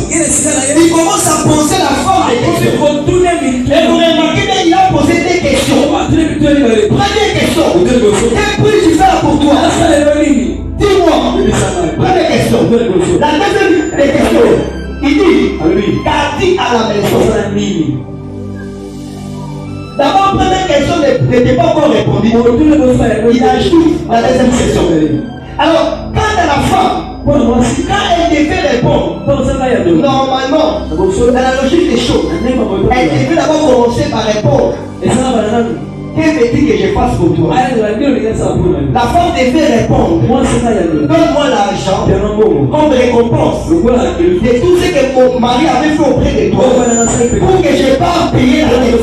Il commence à poser la femme des questions. Et vous remarquez qu'il a posé des questions. Première question. Quel prix tu fais pour toi? Dis-moi. Première question. La deuxième question. Il dit, qu'a dit à la maison? D'abord, première question n'était pas encore répondue. Il ajoute la deuxième question. Alors, quand la femme, quand elle devait répondre, normalement, dans la logique des choses, elle devait d'abord commencer par répondre. Qu'est-ce que tu veux que je fasse pour toi? La femme devait répondre. Donne-moi l'argent comme récompense de tout ce que mon mari avait fait auprès de toi pour que je parte payer la dette.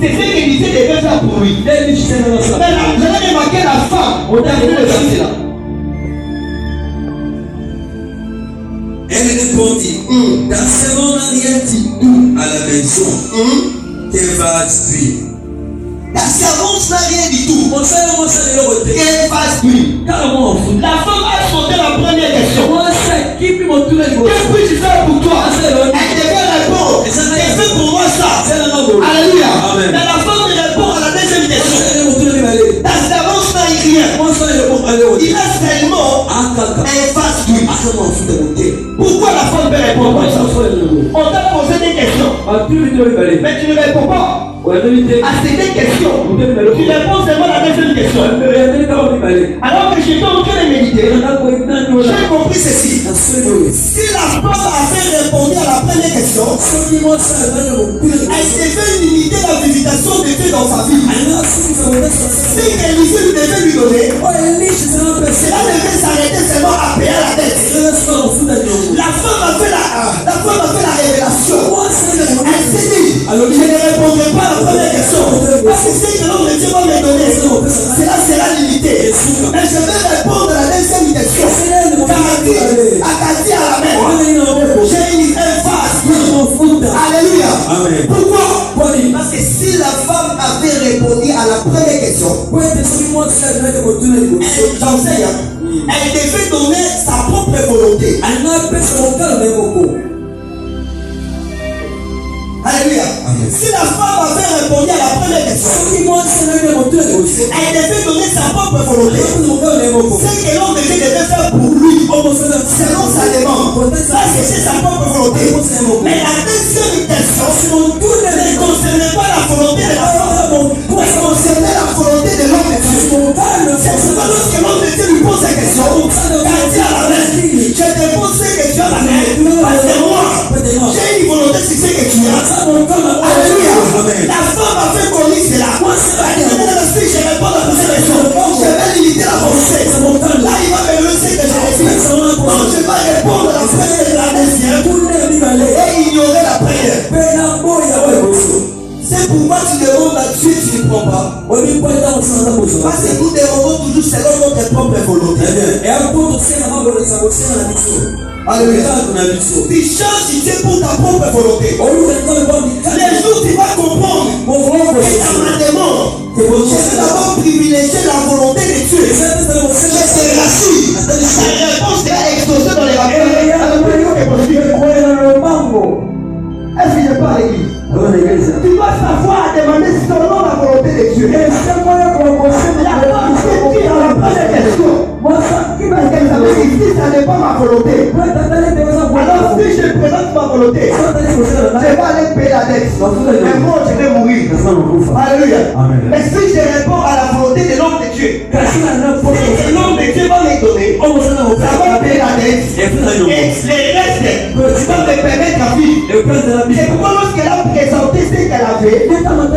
C'est ce que disait devait faire pour lui. Mais vous avez remarqué la femme au dernier verset là. Elle répondit, ta servante n'a rien dit tout à la maison qu'elle va suivre. La servante n'a rien du tout. Qu'elle fasse plus. La femme a sauté la première question. Qu'est-ce que tu fais pour toi? Elle devait répondre. Elle fait pour moi ça. Alléluia. Mais la femme répond à la deuxième question. La servante n'a rien. Il a seulement elle fasse plus. Pourquoi la femme peut répondre comme ça? On t'a posé des questions. Mais tu ne réponds pas. À ces deux questions, tu réponds seulement à la deuxième question. Alors que je t'en train de méditer, j'ai compris ceci. Si la femme avait répondu à la première question, elle devait limiter la visitation de Dieu dans sa vie. Si Élisée devait lui donner, cela devait s'arrêter seulement à payer la dette. La femme a fait la révélation. Elle s'est dit, je ne répondrai pas à la première question. Parce que ce que l'homme de Dieu va me donner, cela sera limité. Mais je vais répondre à la deuxième question. Akadi à la main. J'ai une phase. Alléluia. Pourquoi? Parce que si la femme avait répondu à la première question, j'enseigne, elle devait donner sa propre volonté. Alléluia. Si la femme avait répondu à la première question, elle devait donner sa propre volonté. C'est que l'homme devait faire pour lui, selon sa demande. Ça, c'est sa propre volonté. Mais la deuxième question ne concernait pas la volonté de la femme, mais concernait la volonté de l'homme de Dieu. C'est pas lorsque l'homme de Dieu lui pose la question, quand il a la main, je te pose ce que tu as la main, parce que moi, j'ai une volonté sur ce que tu as. Alléluia. La femme a fait comme cela. Si je réponds à cette question, je vais limiter la volonté. Là, il va me donner ce que j'ai fait. Donc, je vais répondre à la première et la deuxième et ignorer la prière. C'est pourquoi tu demandes à Dieu, tu ne prends pas. Parce que nous demandons toujours selon notre propre volonté. Alléluia. Tu cherches Dieu pour ta propre volonté. Les jours tu vas comprendre et ta demande, c'est d'abord privilégier la volonté de Dieu. Je te rassure, ta réponse sera exposée dans les rapports. Est-ce qu'il n'est pas à l'église? Tu dois savoir demander selon la volonté de Dieu. La femme s'est dit dans la première question. Si ça n'est pas ma volonté, alors si je présente ma volonté, je vais aller payer la dette. Mais moi, je vais mourir. Alléluia. Mais si je réponds à la volonté de l'homme de Dieu, si l'homme de Dieu va me donner, ça va payer la dette. Et les restes, tu vas me permettre à vivre. C'est pourquoi lorsqu'elle a présenté ce qu'elle avait, l'homme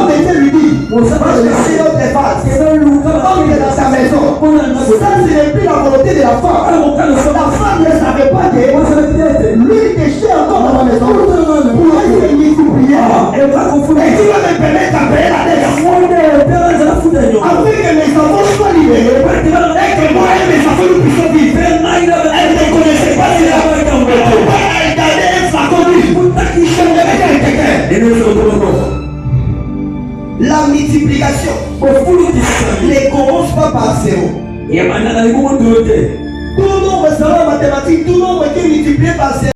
de Dieu lui dit, je suis notre face. L'homme est dans sa maison. Ça, ce n'est plus la volonté de la femme. La femme ne savait pas que lui était encore dans la maison pour être multiplié. Et tu vas me permettre à payer la dette afin que mes enfants soient libérés et que moi et mes enfants nous puissions vivre. Elle ne connaissait pas cela. Elle gardait un flacon d'huile. La multiplication ne commence pas par zéro. Tout nombre sera mathématique, tout nombre qui est multiplié par zéro.